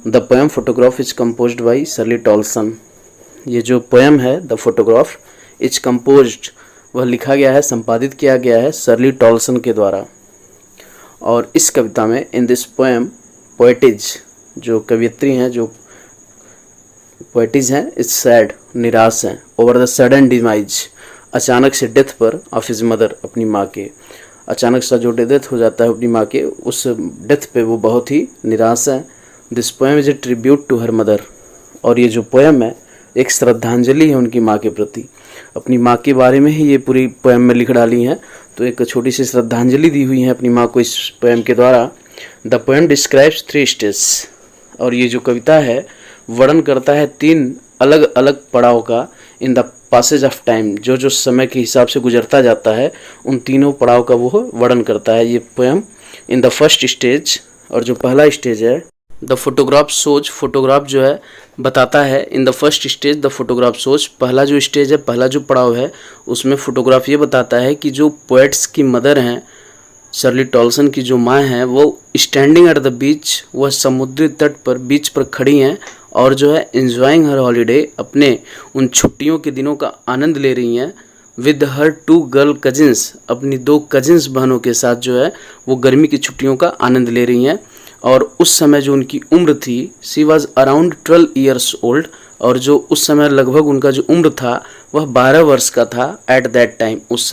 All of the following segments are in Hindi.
The poem photograph is composed by Shirley Toulson. ये जो पोएम है द फोटोग्राफ इज कंपोज्ड, वह लिखा गया है, संपादित किया गया है शर्ली टॉल्सन के द्वारा। और इस कविता में इन दिस पोएम पोएटिज, जो कवियत्री हैं, जो पोएटिज हैं, इज सैड, निराश हैं, ओवर द सडन डिमाइज, अचानक से डेथ पर, ऑफ हिज मदर, अपनी माँ के। अचानक सा जो डेथ हो जाता है अपनी माँ के, उस डेथ पे वो बहुत ही निराश है। This poem is a tribute to her mother. और ये जो पोएम है एक श्रद्धांजलि है उनकी माँ के प्रति। अपनी माँ के बारे में ही ये पूरी पोएम में लिख डाली हैं, तो एक छोटी सी श्रद्धांजलि दी हुई है अपनी माँ को इस पोएम के द्वारा। The poem describes 3 stage. और ये जो कविता है वर्णन करता है 3 अलग अलग पड़ाव का in the passage of time, जो जो समय के हिसाब से गुजरता जाता है उन तीनों पड़ाव का वो वर्णन करता है ये poem. In the first stage, और जो पहला स्टेज है द फोटोग्राफ सोच, फोटोग्राफ जो है बताता है। In the first stage the photograph सोच, पहला जो स्टेज है, पहला जो पड़ाव है, उसमें फोटोग्राफ ये बताता है कि जो पोएट्स की मदर हैं, शर्ली टॉल्सन की जो माँ हैं, वो स्टैंडिंग एट द बीच, वह समुद्री तट पर, बीच पर खड़ी हैं और जो है एंजॉइंग हर हॉलीडे, अपने उन छुट्टियों के दिनों का आनंद ले रही हैं। विद हर 2 गर्ल कजिन्स, अपनी 2 कजिन्स बहनों के साथ जो है वो गर्मी की छुट्टियों का आनंद ले रही हैं। और उस समय जो उनकी उम्र थी, she was around 12 years old, और जो उस समय लगभग उनका जो उम्र था वह 12 वर्ष का था। एट दैट टाइम, उस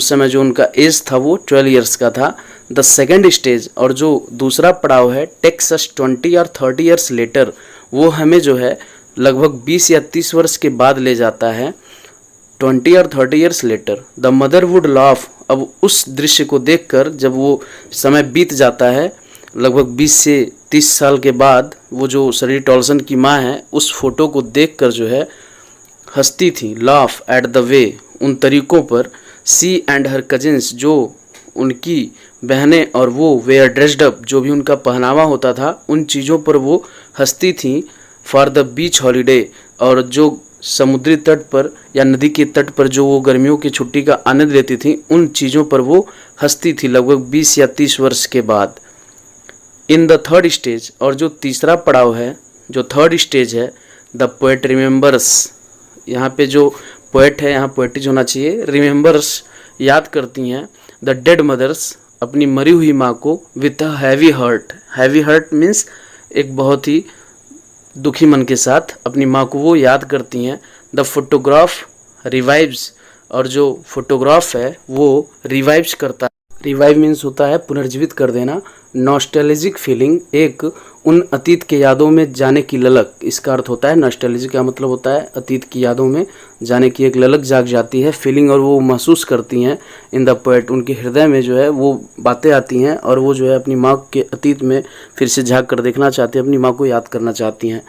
समय जो उनका एज था वो 12 ईयर्स का था। द सेकेंड स्टेज, और जो दूसरा पड़ाव है, टेक्स अस 20 और 30 ईयर्स लेटर, वो हमें जो है लगभग 20 या 30 वर्ष के बाद ले जाता है। 20 और 30 years later the mother would laugh. अब उस दृश्य को देखकर जब वो समय बीत जाता है, लगभग 20 से 30 साल के बाद, वो जो शर्ली टॉल्सन की माँ है उस फोटो को देखकर जो है हंसती थी। लाफ एट द वे, उन तरीक़ों पर। सी एंड हर कजिन्स, जो उनकी बहनें और वो, वेयर ड्रेस्ड अप, जो भी उनका पहनावा होता था, उन चीज़ों पर वो हंसती थी। फॉर द बीच हॉलीडे, और जो समुद्री तट पर या नदी के तट पर जो वो गर्मियों की छुट्टी का आनंद लेती थी, उन चीज़ों पर वो हंसती थी लगभग 20 या 30 वर्ष के बाद। इन द थर्ड स्टेज, और जो तीसरा पड़ाव है, जो थर्ड स्टेज है, द पोएट रिमेंबर्स। यहाँ पे जो पोएट है, यहाँ पोएटिज होना चाहिए, रिमेंबर्स, याद करती हैं, द डेड मदर्स, अपनी मरी हुई माँ को, with a heavy heart. Heavy heart means एक बहुत ही दुखी मन के साथ अपनी माँ को वो याद करती हैं। द फोटोग्राफ रिवाइव्स, और जो फोटोग्राफ है वो रिवाइव्स करता है। रिवाइव मीन्स होता है पुनर्जीवित कर देना। नॉस्टैल्जिक फीलिंग, एक उन अतीत के यादों में जाने की ललक, इसका अर्थ होता है नॉस्टैल्जिक का मतलब होता है अतीत की यादों में जाने की एक ललक जाग जाती है, फीलिंग, और वो महसूस करती हैं इन द पोएट। उनके हृदय में जो है वो बातें आती हैं और वो जो है अपनी माँ के अतीत में फिर से झांक कर देखना चाहती हैं, अपनी माँ को याद करना चाहती हैं।